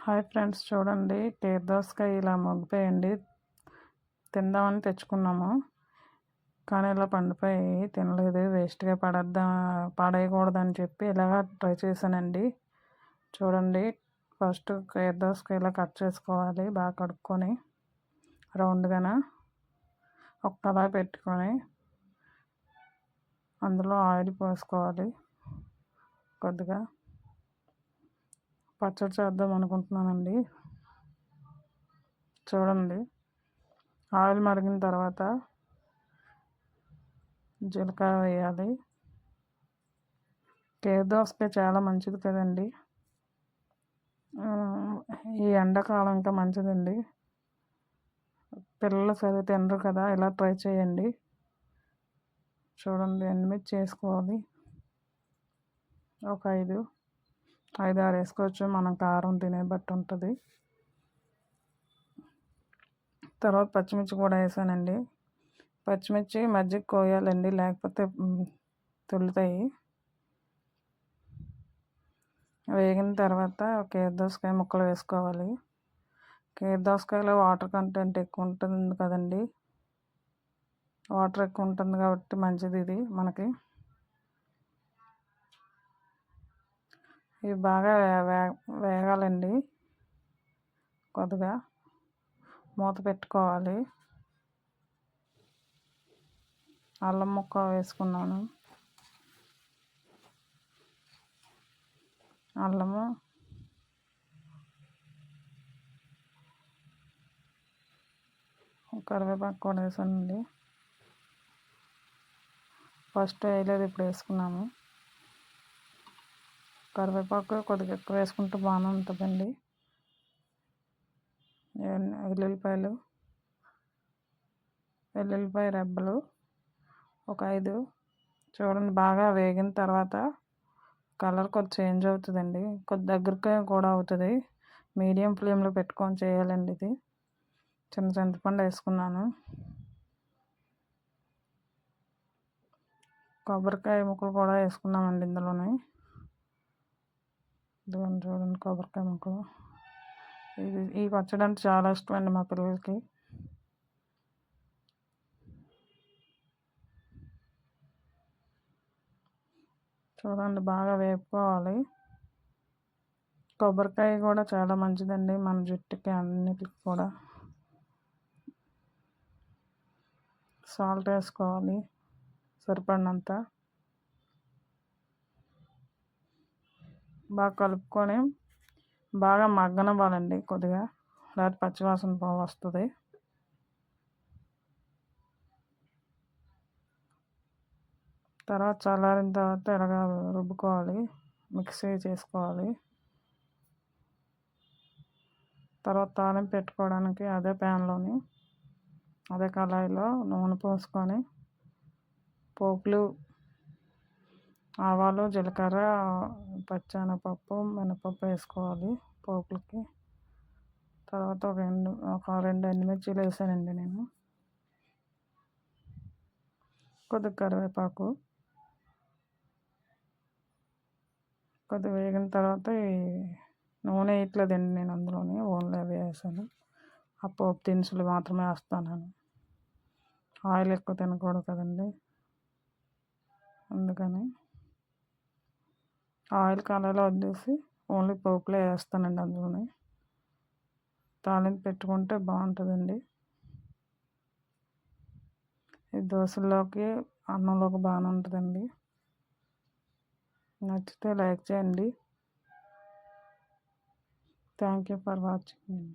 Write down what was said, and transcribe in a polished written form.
Hi friends, చూడండి tear దోసకాయ ఇలా మగ్గిపోయండి. తిందామని తెచ్చుకున్నాము, కానీ ఇలా పండిపోయి తినలేదు. వేస్ట్గా పడేయకూడదని చెప్పి ఇలాగా ట్రై చేశానండి. చూడండి, ఫస్ట్ టేర్ దోసకాయ ఇలా కట్ చేసుకోవాలి. బాగా కడుక్కొని రౌండ్గాన ఒక్కలా పెట్టుకొని అందులో ఆయిల్ పోసుకోవాలి. కొద్దిగా పచ్చడి చేద్దాం అనుకుంటున్నానండి. చూడండి, ఆయిల్ మరిగిన తర్వాత జీలకర్ర వేయాలి. టేర్ దోసకాయ చాలా మంచిది కదండి. ఈ ఎండాకాలం ఇంకా మంచిదండి. పిల్లలు సరిగ్గా తినరు కదా, ఇలా ట్రై చేయండి. చూడండి, ఎండుమిర్చి వేసుకోవాలి. ఒక 5-6 వేసుకోవచ్చు, మనం కారం తినే బట్టి ఉంటుంది. తర్వాత పచ్చిమిర్చి కూడా వేసానండి. పచ్చిమిర్చి మధ్యకి కోయాలండి, లేకపోతే తుల్లుతాయి. వేగిన తర్వాత టేర్ దోసకాయ ముక్కలు వేసుకోవాలి. టేర్ దోసకాయలో వాటర్ కంటెంట్ ఎక్కువ ఉంటుంది కదండి. వాటర్ ఎక్కువ ఉంటుంది కాబట్టి మంచిది ఇది మనకి. ఇవి బాగా వేగాలండి. కొద్దిగా మూత పెట్టుకోవాలి. అల్లం ముక్క వేసుకున్నాను. అల్లము, కరివేపాకు కూడా వేసానండి. ఫస్ట్ వేయలేదు, ఇప్పుడు వేసుకున్నాము. కరివేపాకు కొద్దిగా ఎక్కువ వేసుకుంటే బాగానే ఉంటుందండి. వెల్లుల్లిపాయ రెబ్బలు ఒక 5. చూడండి, బాగా వేగిన తర్వాత కలర్ కొద్ది చేంజ్ అవుతుందండి. కొద్ది దగ్గరగా కూడా అవుతుంది. మీడియం ఫ్లేమ్లో పెట్టుకొని చేయాలండి ఇది. చిన్న చింతపండు వేసుకున్నాను. కొబ్బరికాయ ముక్కలు కూడా వేసుకున్నామండి ఇందులోనే. చూడండి, కొబ్బరికాయ ముక్కలు. ఈ పచ్చడి అంటే చాలా ఇష్టం అండి మా పిల్లలకి. చూడండి, బాగా వేపుకోవాలి. కొబ్బరికాయ కూడా చాలా మంచిదండి మన జుట్టుకి, అన్నిటికి కూడా. సాల్ట్ వేసుకోవాలి సరిపడినంత. బాగా కలుపుకొని బాగా మగ్గనివ్వాలండి కొద్దిగా, లేకపోతే పచ్చివాసన వస్తుంది. తర్వాత చల్లారిన తర్వాత ఇలాగా రుబ్బుకోవాలి, మిక్సీ చేసుకోవాలి. తర్వాత తాలింపు పెట్టుకోవడానికి అదే ప్యాన్లోని, అదే కళాయిలో నూనె పోసుకొని పోపులు, ఆవాలు, జీలకర్ర, పచ్చెనగపప్పు, మినపప్పు వేసుకోవాలి పోపులకి. తర్వాత ఒక 2 ఎండుమిర్చీలు వేసానండి నేను. కొద్దిగా కరివేపాకు. కొద్దిగా వేగిన తర్వాత నూనె వేయట్లేదండి నేను అందులోని, ఓన్లీ అవి వేసాను. ఆ పోపు దినుసులు మాత్రమే వేస్తాను. ఆయిల్ ఎక్కువ తినకూడదు కదండి, అందుకని ఆయిల్ కళాయిలో వదిలేసి ఓన్లీ పోపులే వేస్తానండి అందులోని. తాలింపు పెట్టుకుంటే బాగుంటుందండి. ఈ దోశల్లోకి, అన్నంలోకి బాగానే ఉంటుందండి. నచ్చితే లైక్ చేయండి. Thank you for watching.